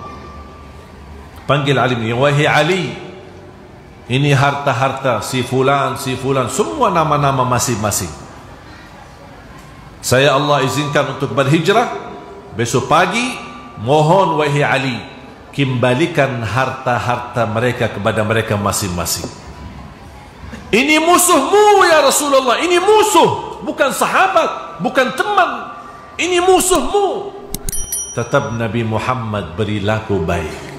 Panggil Ali, wahai Ali, ini harta-harta si fulan, semua nama-nama masing-masing. Saya Allah izinkan untuk berhijrah. Besok pagi, mohon wahai Ali, kembalikan harta-harta mereka kepada mereka masing-masing. Ini musuhmu ya Rasulullah, ini musuh, bukan sahabat, bukan teman. Ini musuhmu. Tetap Nabi Muhammad berlaku baik.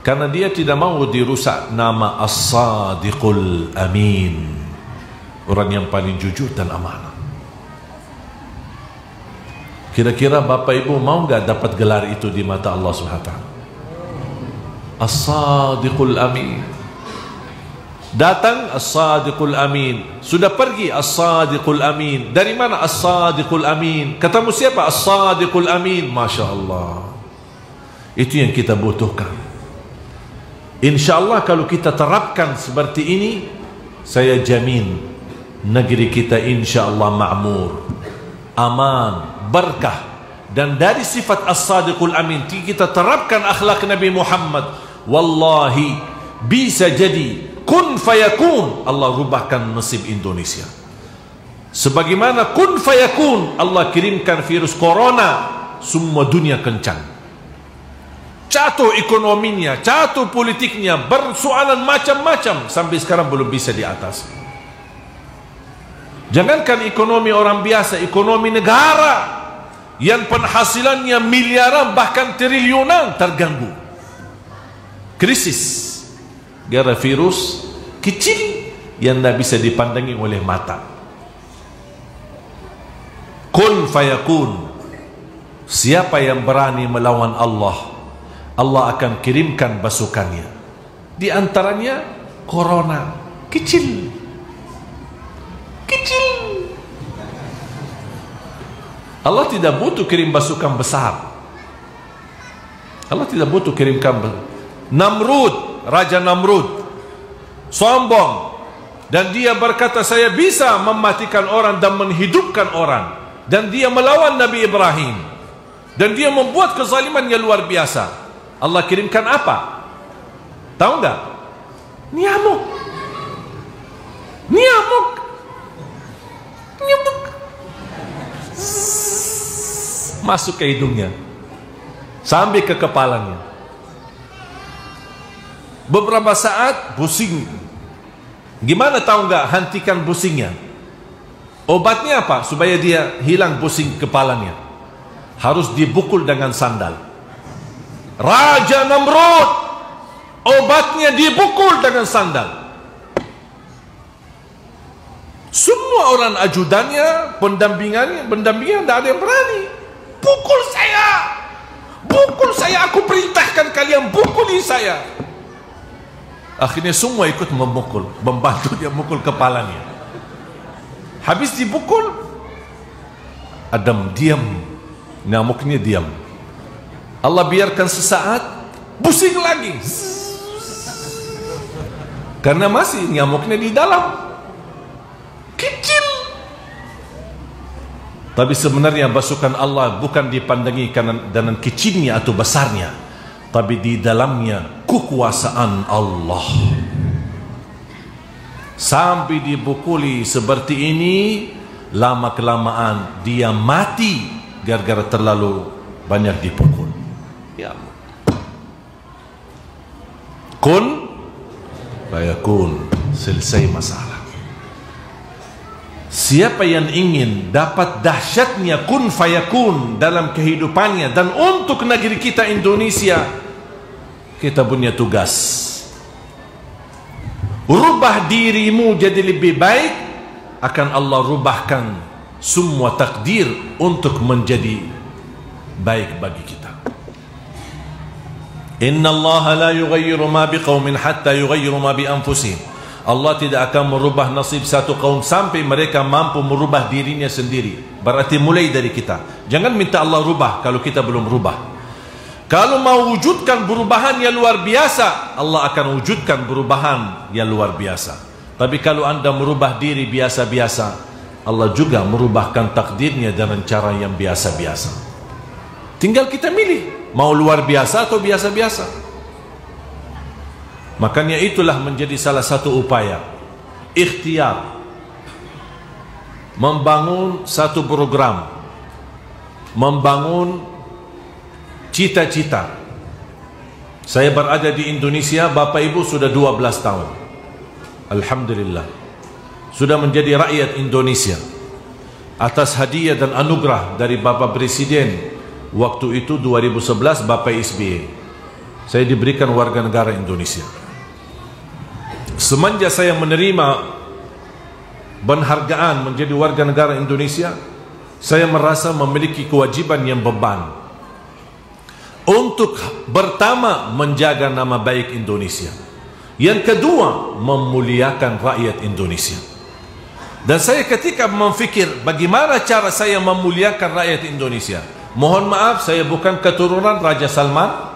Karena dia tidak mau dirusak nama As-Sadiqul Amin, orang yang paling jujur dan amanah. Kira-kira Bapak Ibu mau nggak dapat gelar itu di mata Allah Subhanahu wa taala? As-Sadiqul Amin. Datang As-Sadiqul Amin, sudah pergi As-Sadiqul Amin. Dari mana As-Sadiqul Amin? Ketemu siapa? As-Sadiqul Amin. Masya Allah. Itu yang kita butuhkan. InsyaAllah kalau kita terapkan seperti ini, saya jamin negeri kita insyaAllah ma'mur, aman, berkah. Dan dari sifat As-Sadiqul Amin, kita terapkan akhlak Nabi Muhammad, wallahi bisa jadi kun fayakun, Allah rubahkan nasib Indonesia. Sebagaimana kun fayakun, Allah kirimkan virus corona, semua dunia kencang. Jatuh ekonominya, jatuh politiknya, persoalan macam-macam, sampai sekarang belum bisa diatasi. Jangankan ekonomi orang biasa, ekonomi negara yang penghasilannya miliaran bahkan triliunan terganggu. Krisis gara virus kecil yang tidak bisa dipandangi oleh mata. Kun fayakun. Siapa yang berani melawan Allah, Allah akan kirimkan pasukannya. Di antaranya corona. Kecil. Kecil. Allah tidak butuh kirim pasukan besar. Allah tidak butuh kirimkan Namrud, Raja Namrud sombong, dan dia berkata saya bisa mematikan orang dan menghidupkan orang, dan dia melawan Nabi Ibrahim, dan dia membuat kezaliman yang luar biasa. Allah kirimkan apa? Tahu nggak? Nyamuk. Nyamuk. Nyamuk. Masuk ke hidungnya, sampai ke kepalanya. Beberapa saat pusing. Gimana tahu nggak hentikan pusingnya? Obatnya apa? Supaya dia hilang pusing kepalanya, harus dibukul dengan sandal. Raja Namrud, obatnya dibukul dengan sandal. Semua orang ajudannya, pendampingannya tidak ada yang berani. Pukul saya, aku perintahkan kalian pukuli saya. Akhirnya semua ikut memukul, membantu dia mukul kepalanya. Habis dipukul, Adam diam, nyamuknya diam. Allah biarkan sesaat, pusing lagi, karena masih nyamuknya di dalam. kecil. Tapi sebenarnya pasukan Allah bukan dipandangi dengan kecilnya atau besarnya, tapi di dalamnya kekuasaan Allah. Sampai dipukuli seperti ini, lama kelamaan dia mati gara-gara terlalu banyak dipukul. Ya Allah. Kun fayakun, selesai masalah. Siapa yang ingin dapat dahsyatnya kun fayakun dalam kehidupannya dan untuk negeri kita Indonesia, kita punya tugas. Rubah dirimu jadi lebih baik, akan Allah rubahkan semua takdir untuk menjadi baik bagi kita. Inna Allah la yughayyiru ma biqaumin hatta yughayyiru ma bi anfusihim. Allah tidak akan merubah nasib satu kaum sampai mereka mampu merubah dirinya sendiri. Berarti mulai dari kita. Jangan minta Allah rubah kalau kita belum rubah. Kalau mau wujudkan perubahan yang luar biasa, Allah akan wujudkan perubahan yang luar biasa. Tapi kalau anda merubah diri biasa-biasa, Allah juga merubahkan takdirnya dengan cara yang biasa-biasa. Tinggal kita milih, mau luar biasa atau biasa-biasa. Makanya itulah menjadi salah satu upaya ikhtiar membangun satu program, membangun cita-cita. Saya berada di Indonesia, Bapak Ibu sudah 12 tahun. Alhamdulillah, sudah menjadi rakyat Indonesia atas hadiah dan anugerah dari Bapak Presiden. Waktu itu 2011 Bapak SBY, saya diberikan warga negara Indonesia. Semenjak saya menerima penghargaan menjadi warga negara Indonesia, saya merasa memiliki kewajiban yang beban untuk pertama menjaga nama baik Indonesia, yang kedua memuliakan rakyat Indonesia. Dan saya ketika memfikir bagaimana cara saya memuliakan rakyat Indonesia, mohon maaf, saya bukan keturunan Raja Salman.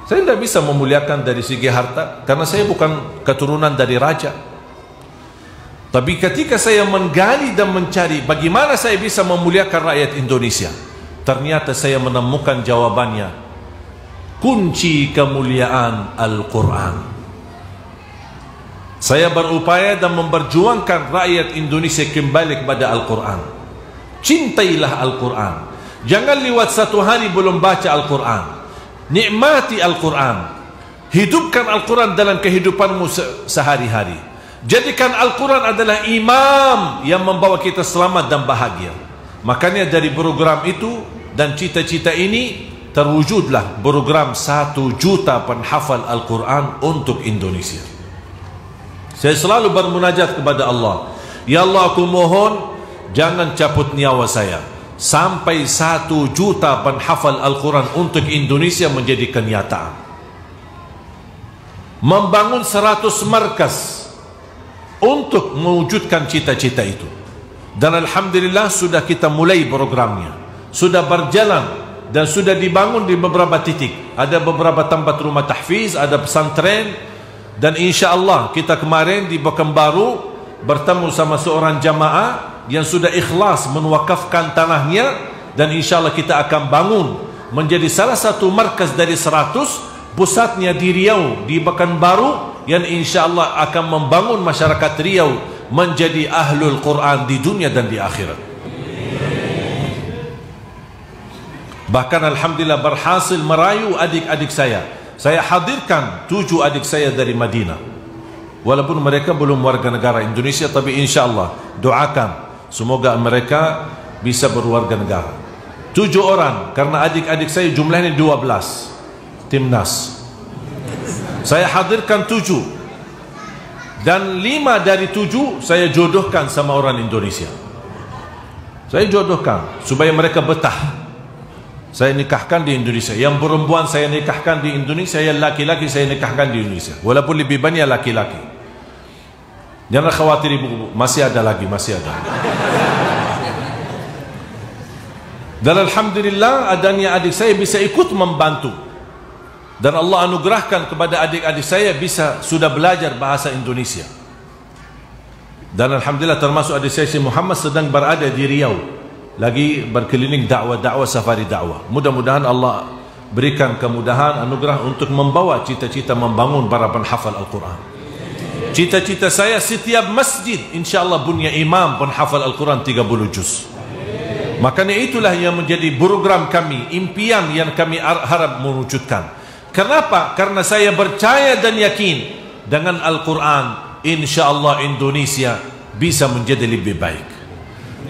Saya tidak bisa memuliakan dari segi harta karena saya bukan keturunan dari raja. Tapi ketika saya menggali dan mencari bagaimana saya bisa memuliakan rakyat Indonesia, ternyata saya menemukan jawabannya. Kunci kemuliaan Al-Quran. Saya berupaya dan memperjuangkan rakyat Indonesia kembali kepada Al-Quran. Cintailah Al-Quran. Jangan lewat satu hari belum baca Al-Quran. Nikmati Al-Quran. Hidupkan Al-Quran dalam kehidupanmu sehari-hari. Jadikan Al-Quran adalah imam yang membawa kita selamat dan bahagia. Makanya dari program itu dan cita-cita ini terwujudlah program 1 juta penghafal Al-Quran untuk Indonesia. Saya selalu bermunajat kepada Allah, ya Allah, aku mohon jangan cabut nyawa saya sampai 1 juta penghafal Al-Quran untuk Indonesia menjadi kenyataan. Membangun 100 markas untuk mewujudkan cita-cita itu. Dan Alhamdulillah sudah kita mulai programnya, sudah berjalan dan sudah dibangun di beberapa titik. Ada beberapa tempat rumah tahfiz, ada pesantren, dan insya Allah kita kemarin di Pekanbaru bertemu sama seorang jamaah yang sudah ikhlas menwakafkan tanahnya, dan insya Allah kita akan bangun menjadi salah satu markas dari 100, pusatnya di Riau, di Pekanbaru, yang insya Allah akan membangun masyarakat Riau menjadi ahlul Quran di dunia dan di akhirat. Bahkan Alhamdulillah berhasil merayu adik-adik saya. Saya hadirkan 7 adik saya dari Madinah, walaupun mereka belum warga negara Indonesia, tapi insya Allah doakan semoga mereka bisa berwarga negara. 7 orang, karena adik-adik saya jumlahnya 12 timnas. Saya hadirkan 7, dan 5 dari 7 saya jodohkan sama orang Indonesia. Saya jodohkan supaya mereka betah. Saya nikahkan di Indonesia. Yang perempuan saya nikahkan di Indonesia, yang laki-laki saya nikahkan di Indonesia, walaupun lebih banyak laki-laki. Jangan khawatir ibu, masih ada lagi, masih ada. Dan Alhamdulillah adanya adik saya bisa ikut membantu, dan Allah anugerahkan kepada adik-adik saya bisa sudah belajar bahasa Indonesia. Dan Alhamdulillah termasuk adik saya Muhammad sedang berada di Riau, lagi berkeliling dakwah safari dakwah. Mudah-mudahan Allah berikan kemudahan, anugerah untuk membawa cita-cita membangun para penghafal Al-Quran. Cita-cita saya setiap masjid insyaAllah punya imam penghafal Al-Quran 30 juz. Makanya itulah yang menjadi program kami, impian yang kami harap mewujudkan. Kenapa? Karena saya percaya dan yakin dengan Al-Quran insyaAllah Indonesia bisa menjadi lebih baik.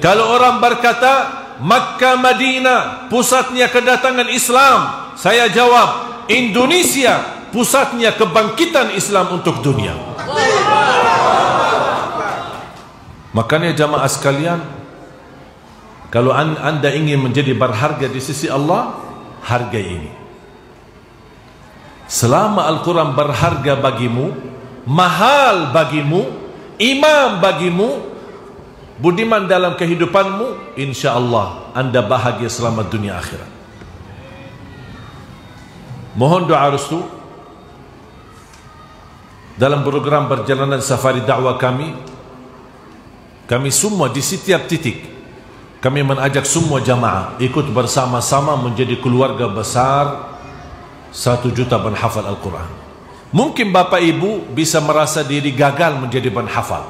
Kalau orang berkata Makkah Madinah pusatnya kedatangan Islam, saya jawab Indonesia pusatnya kebangkitan Islam untuk dunia. Makanya jamaah sekalian, kalau anda ingin menjadi berharga di sisi Allah, hargai ini. Selama Al-Quran berharga bagimu, mahal bagimu, imam bagimu, budiman dalam kehidupanmu, insyaAllah anda bahagia selamat dunia akhirat. Mohon doa restu dalam program perjalanan safari dakwah kami semua di setiap titik kami mengajak semua jamaah ikut bersama-sama menjadi keluarga besar 1 juta penghafal Al-Quran. Mungkin Bapak Ibu bisa merasa diri gagal menjadi penghafal,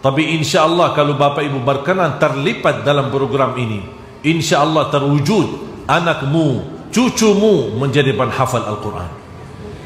tapi insyaAllah kalau Bapak Ibu berkenan terlibat dalam program ini, insyaAllah terwujud anakmu, cucumu menjadi penghafal Al-Quran.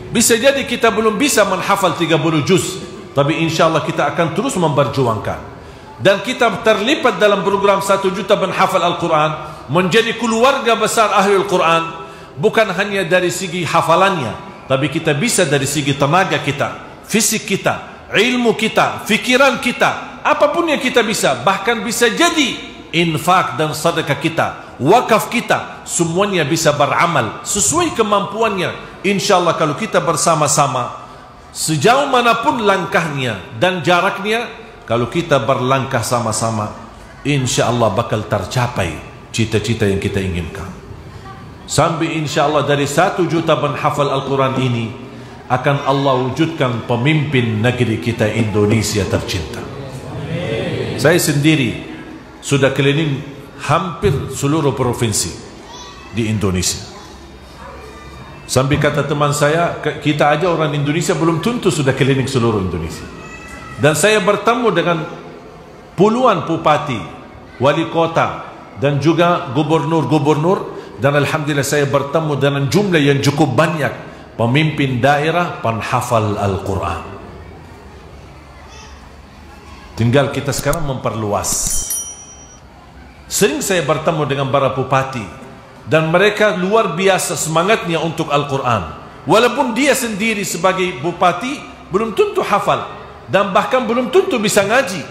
Bisa jadi kita belum bisa menghafal 30 juz, tapi insyaAllah kita akan terus memperjuangkan. Dan kita terlibat dalam program 1 juta penghafal Al-Quran, menjadi keluarga besar ahli Al-Quran, bukan hanya dari segi hafalannya, tapi kita bisa dari segi tenaga kita, fisik kita, ilmu kita, fikiran kita, apapun yang kita bisa. Bahkan bisa jadi infak dan sedekah kita, wakaf kita, semuanya bisa beramal sesuai kemampuannya. InsyaAllah kalau kita bersama-sama, sejauh manapun langkahnya dan jaraknya, kalau kita berlangkah sama-sama, insyaAllah bakal tercapai cita-cita yang kita inginkan. Sampai insyaAllah dari 1 juta penghafal Al-Quran ini akan Allah wujudkan pemimpin negeri kita Indonesia tercinta. Saya sendiri sudah keliling hampir seluruh provinsi di Indonesia. Sampai kata teman saya, kita aja orang Indonesia belum tentu sudah keliling seluruh Indonesia. Dan saya bertemu dengan puluhan bupati, wali kota, dan juga gubernur-gubernur. Dan Alhamdulillah saya bertemu dengan jumlah yang cukup banyak pemimpin daerah penghafal Al-Quran. Tinggal kita sekarang memperluas. Sering saya bertemu dengan para bupati, dan mereka luar biasa semangatnya untuk Al-Quran. Walaupun dia sendiri sebagai bupati belum tentu hafal, dan bahkan belum tentu bisa ngaji,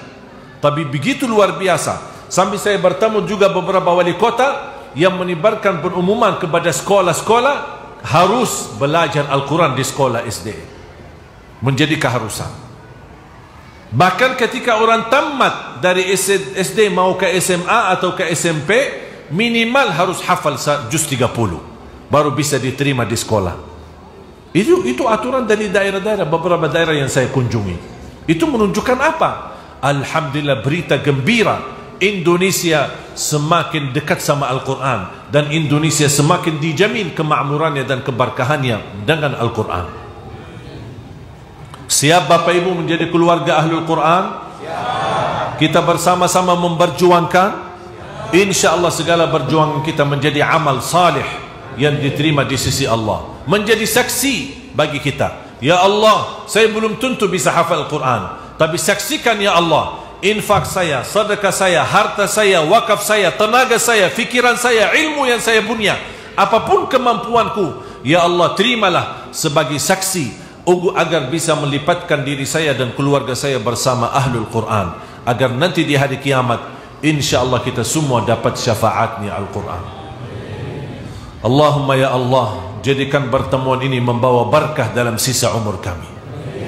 tapi begitu luar biasa. Sampai saya bertemu juga beberapa wali kota yang menyebarkan pengumuman kepada sekolah-sekolah harus belajar Al-Quran di sekolah SD, menjadi keharusan. Bahkan ketika orang tamat dari SD mau ke SMA atau ke SMP, minimal harus hafal juz 30 baru bisa diterima di sekolah. Itu aturan dari daerah-daerah, beberapa daerah yang saya kunjungi. Itu menunjukkan apa? Alhamdulillah, berita gembira, Indonesia semakin dekat sama Al-Quran, dan Indonesia semakin dijamin kemakmurannya dan keberkahannya dengan Al-Quran. Siap Bapak Ibu menjadi keluarga Ahlul Quran? Kita bersama-sama memperjuangkan. InsyaAllah segala perjuangan kita menjadi amal salih yang diterima di sisi Allah, menjadi saksi bagi kita. Ya Allah, saya belum tentu bisa hafal Al-Quran, tapi saksikan ya Allah, infak saya, sedekah saya, harta saya, wakaf saya, tenaga saya, fikiran saya, ilmu yang saya punya, apapun kemampuanku, ya Allah terimalah sebagai saksi agar bisa melipatkan diri saya dan keluarga saya bersama Ahlul Quran, agar nanti di hari kiamat insyaAllah kita semua dapat syafaatnya Al-Quran. Allahumma ya Allah, jadikan pertemuan ini membawa berkah dalam sisa umur kami.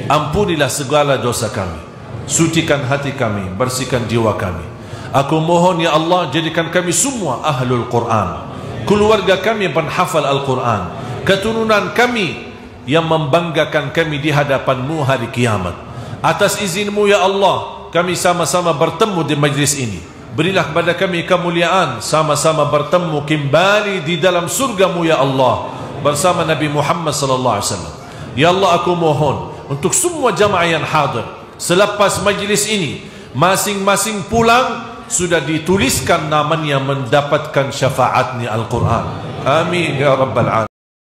Ampunilah segala dosa kami, sucikan hati kami, bersihkan jiwa kami. Aku mohon ya Allah, jadikan kami semua Ahlul Quran, keluarga kami penghafal Al-Quran, keturunan kami yang membanggakan kami di hadapan-Mu hari kiamat. Atas izin-Mu ya Allah, kami sama-sama bertemu di majlis ini. Berilah kepada kami kemuliaan sama-sama bertemu kembali di dalam surga-Mu ya Allah bersama Nabi Muhammad sallallahu alaihi wasallam. Ya Allah, aku mohon untuk semua jamaah yang hadir selepas majlis ini, masing-masing pulang sudah dituliskan namanya mendapatkan syafaatnya Al-Quran. Amin ya rabbal alamin.